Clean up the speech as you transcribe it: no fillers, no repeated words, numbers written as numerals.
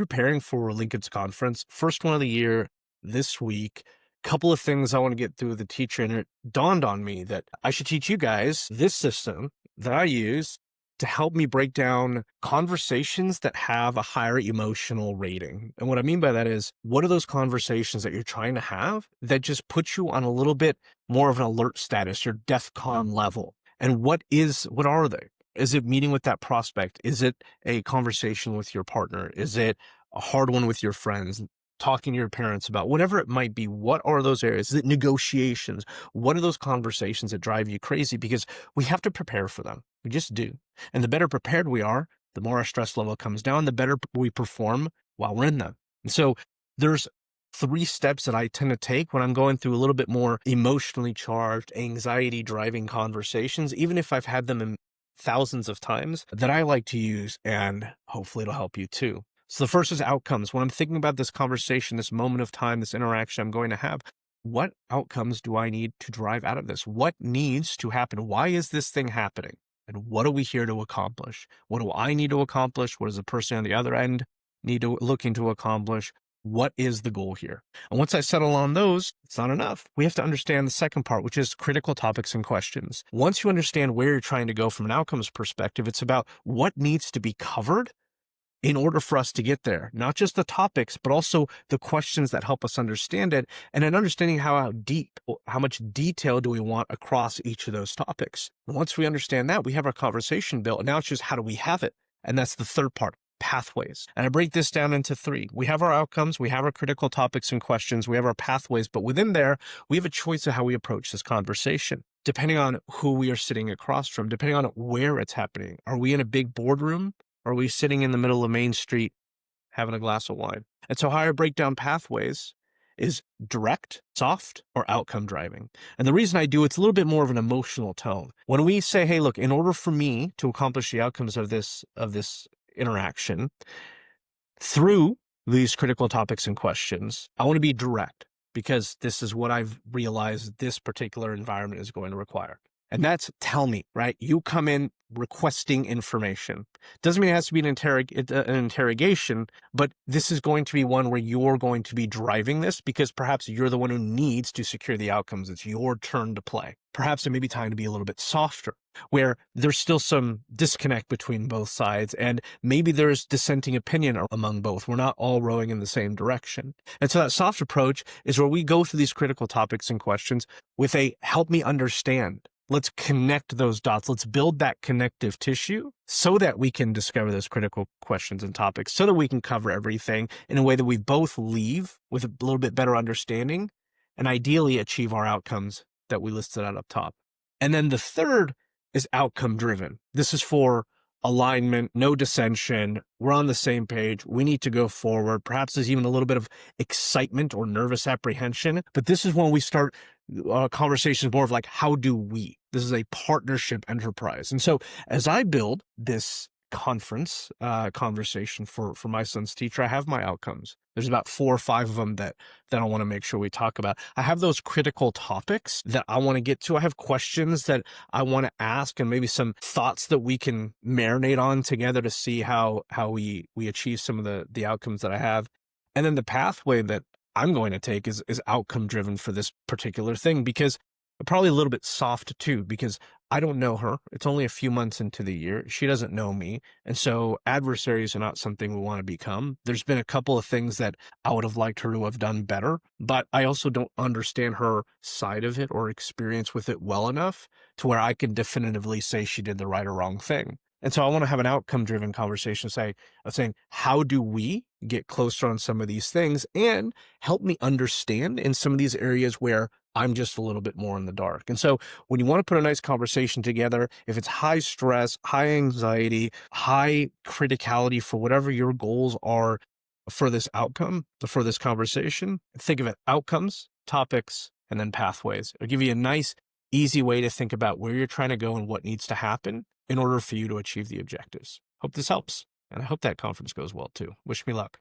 Preparing for Lincoln's conference, first one of the year this week. Couple of things I want to get through with the teacher, and it dawned on me that I should teach you guys this system that I use to help me break down conversations that have a higher emotional rating. And what I mean by that is, what are those conversations that you're trying to have that just put you on a little bit more of an alert status, your DEFCON level? And what are they? Is it meeting with that prospect? Is it a conversation with your partner? Is it a hard one with your friends? Talking to your parents about whatever it might be? What are those areas? Is it negotiations? What are those conversations that drive you crazy? Because we have to prepare for them. We just do. And the better prepared we are, the more our stress level comes down, the better we perform while we're in them. And so there's three steps that I tend to take when I'm going through a little bit more emotionally charged, anxiety driving conversations, even if I've had them in thousands of times, that I like to use, and hopefully it'll help you too. So the first is outcomes. When I'm thinking about this conversation, this moment of time, this interaction I'm going to have, what outcomes do I need to drive out of this? What needs to happen? Why is this thing happening? And what are we here to accomplish? What do I need to accomplish? What does the person on the other end looking to accomplish? What is the goal here? And once I settle on those, it's not enough. We have to understand the second part, which is critical topics and questions. Once you understand where you're trying to go from an outcomes perspective, it's about what needs to be covered in order for us to get there. Not just the topics, but also the questions that help us understand it, and an understanding how much detail do we want across each of those topics. And once we understand that, we have our conversation built. And now it's just, how do we have it? And that's the third part. Pathways. And I break this down into three. We have our outcomes, we have our critical topics and questions, we have our pathways, but within there, we have a choice of how we approach this conversation, depending on who we are sitting across from, depending on where it's happening. Are we in a big boardroom? Or are we sitting in the middle of Main Street having a glass of wine? And so how I break down pathways is direct, soft, or outcome driving. And the reason I do, it's a little bit more of an emotional tone. When we say, hey, look, in order for me to accomplish the outcomes of this interaction through these critical topics and questions, I want to be direct, because this is what I've realized this particular environment is going to require. And that's tell me, right? You come in requesting information. Doesn't mean it has to be an interrogation, but this is going to be one where you're going to be driving this, because perhaps you're the one who needs to secure the outcomes. It's your turn to play. Perhaps it may be time to be a little bit softer, where there's still some disconnect between both sides, and maybe there's dissenting opinion among both. We're not all rowing in the same direction. And so that soft approach is where we go through these critical topics and questions with a help me understand. Let's connect those dots. Let's build that connective tissue so that we can discover those critical questions and topics, so that we can cover everything in a way that we both leave with a little bit better understanding and ideally achieve our outcomes that we listed out up top. And then the third is outcome driven. This is for alignment, no dissension. We're on the same page. We need to go forward. Perhaps there's even a little bit of excitement or nervous apprehension, but this is when we start conversations more of like, how do we? This is a partnership enterprise. And so as I build this conference conversation for my son's teacher, I have my outcomes. There's about 4 or 5 of them that I want to make sure we talk about. I have those critical topics that I want to get to. I have questions that I want to ask, and maybe some thoughts that we can marinate on together to see how we achieve some of the outcomes that I have. And then the pathway that I'm going to take is outcome driven for this particular thing, because probably a little bit soft too, because I don't know her. It's only a few months into the year. She doesn't know me. And so adversaries are not something we want to become. There's been a couple of things that I would have liked her to have done better, but I also don't understand her side of it or experience with it well enough to where I can definitively say she did the right or wrong thing. And so I want to have an outcome driven conversation, saying, how do we get closer on some of these things, and help me understand in some of these areas where I'm just a little bit more in the dark. And so when you want to put a nice conversation together, if it's high stress, high anxiety, high criticality for whatever your goals are for this outcome, for this conversation, think of it: outcomes, topics, and then pathways. It'll give you a nice, easy way to think about where you're trying to go and what needs to happen in order for you to achieve the objectives. Hope this helps. And I hope that conference goes well too. Wish me luck.